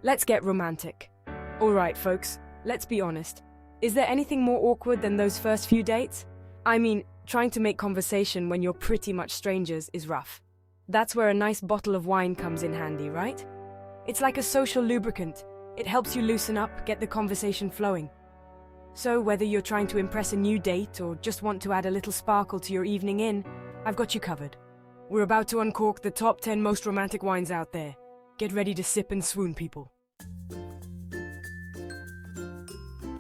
Let's get romantic. Alright, folks, let's be honest. Is there anything more awkward than those first few dates? I mean, trying to make conversation when you're pretty much strangers is rough. That's where a nice bottle of wine comes in handy, right? It's like a social lubricant. It helps you loosen up, get the conversation flowing. So whether you're trying to impress a new date or just want to add a little sparkle to your evening in, I've got you covered. We're about to uncork the top 10 most romantic wines out there. Get ready to sip and swoon, people.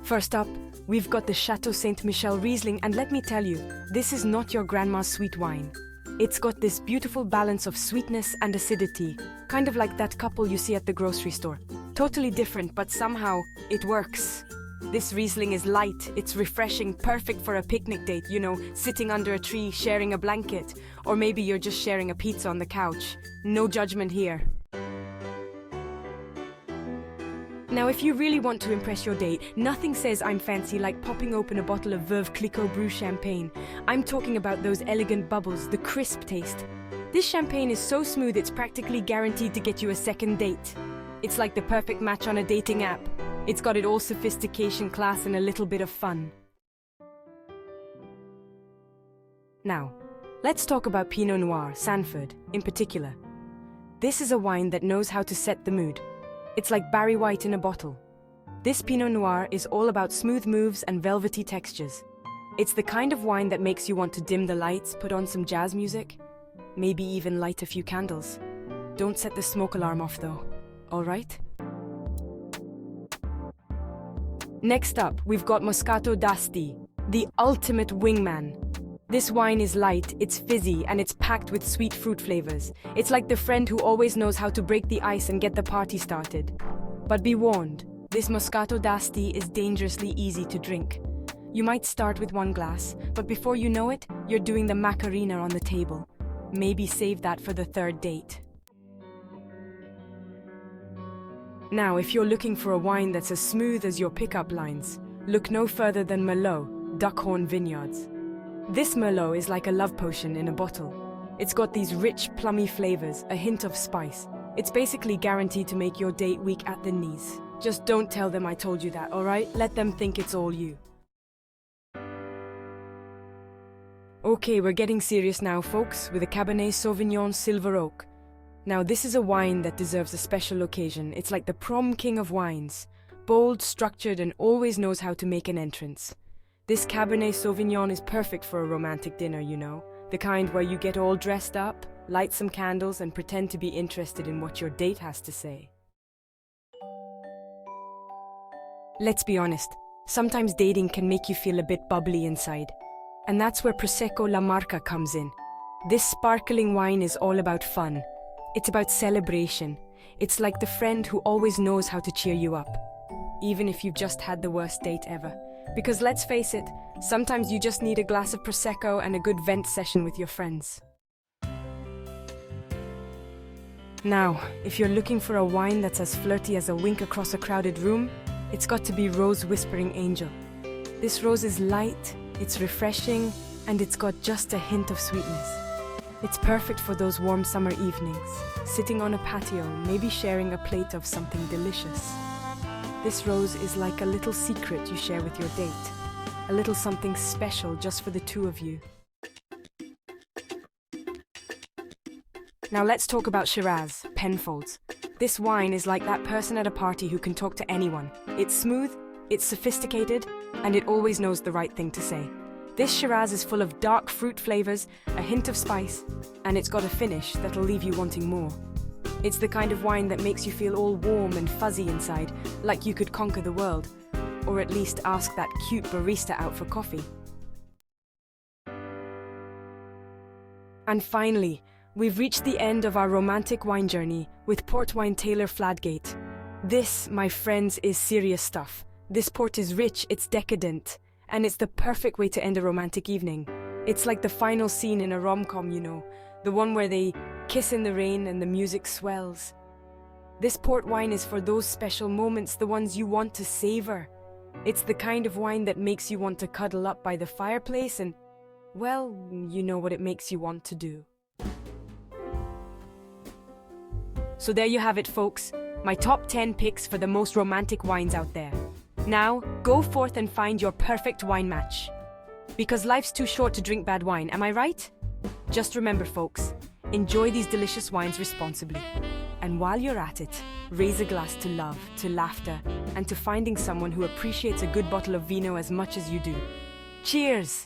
First up, we've got the Chateau Saint Michel Riesling, and let me tell you, this is not your grandma's sweet wine. It's got this beautiful balance of sweetness and acidity, kind of like that couple you see at the grocery store. Totally different, but somehow it works. This Riesling is light, it's refreshing, perfect for a picnic date, sitting under a tree, sharing a blanket, or maybe you're just sharing a pizza on the couch. No judgment here. Now, if you really want to impress your date, nothing says I'm fancy like popping open a bottle of Veuve Clicquot Brut champagne. I'm talking about those elegant bubbles, the crisp taste. This champagne is so smooth it's practically guaranteed to get you a second date. It's like the perfect match on a dating app. It's got it all: sophistication, class, and a little bit of fun. Now, let's talk about Pinot Noir, Sanford, in particular. This is a wine that knows how to set the mood. It's like Barry White in a bottle. This Pinot Noir is all about smooth moves and velvety textures. It's the kind of wine that makes you want to dim the lights, put on some jazz music, maybe even light a few candles. Don't set the smoke alarm off though, all right? Next up, we've got Moscato d'Asti, the ultimate wingman. This wine is light, it's fizzy, and it's packed with sweet fruit flavors. It's like the friend who always knows how to break the ice and get the party started. But be warned, this Moscato d'Asti is dangerously easy to drink. You might start with one glass, but before you know it, you're doing the Macarena on the table. Maybe save that for the third date. Now, if you're looking for a wine that's as smooth as your pickup lines, look no further than Merlot, Duckhorn Vineyards. This Merlot is like a love potion in a bottle. It's got these rich, plummy flavors, a hint of spice. It's basically guaranteed to make your date weak at the knees. Just don't tell them I told you that, alright? Let them think it's all you. Okay, we're getting serious now, folks, with a Cabernet Sauvignon Silver Oak. Now, this is a wine that deserves a special occasion. It's like the prom king of wines. Bold, structured, and always knows how to make an entrance. This Cabernet Sauvignon is perfect for a romantic dinner, the kind where you get all dressed up, light some candles, and pretend to be interested in what your date has to say. Let's be honest, sometimes dating can make you feel a bit bubbly inside. And that's where Prosecco La Marca comes in. This sparkling wine is all about fun. It's about celebration. It's like the friend who always knows how to cheer you up, even if you've just had the worst date ever. Because let's face it, sometimes you just need a glass of Prosecco and a good vent session with your friends. Now, if you're looking for a wine that's as flirty as a wink across a crowded room, it's got to be Rose Whispering Angel. This rose is light, it's refreshing, and it's got just a hint of sweetness. It's perfect for those warm summer evenings, sitting on a patio, maybe sharing a plate of something delicious. This rose is like a little secret you share with your date, a little something special just for the two of you. Now let's talk about Shiraz, Penfolds. This wine is like that person at a party who can talk to anyone. It's smooth, it's sophisticated, and it always knows the right thing to say. This Shiraz is full of dark fruit flavors, a hint of spice, and it's got a finish that'll leave you wanting more. It's the kind of wine that makes you feel all warm and fuzzy inside, like you could conquer the world, or at least ask that cute barista out for coffee. And finally, we've reached the end of our romantic wine journey with Port Wine Taylor Fladgate. This, my friends, is serious stuff. This port is rich, it's decadent, and it's the perfect way to end a romantic evening. It's like the final scene in a rom-com, the one where they kiss in the rain and the music swells. This port wine is for those special moments, the ones you want to savor. It's the kind of wine that makes you want to cuddle up by the fireplace and, well, you know what it makes you want to do. So there you have it, folks. my top 10 picks for the most romantic wines out there. Now, go forth and find your perfect wine match. Because life's too short to drink bad wine, am I right? Just remember, folks, enjoy these delicious wines responsibly. And while you're at it, raise a glass to love, to laughter, and to finding someone who appreciates a good bottle of vino as much as you do. Cheers!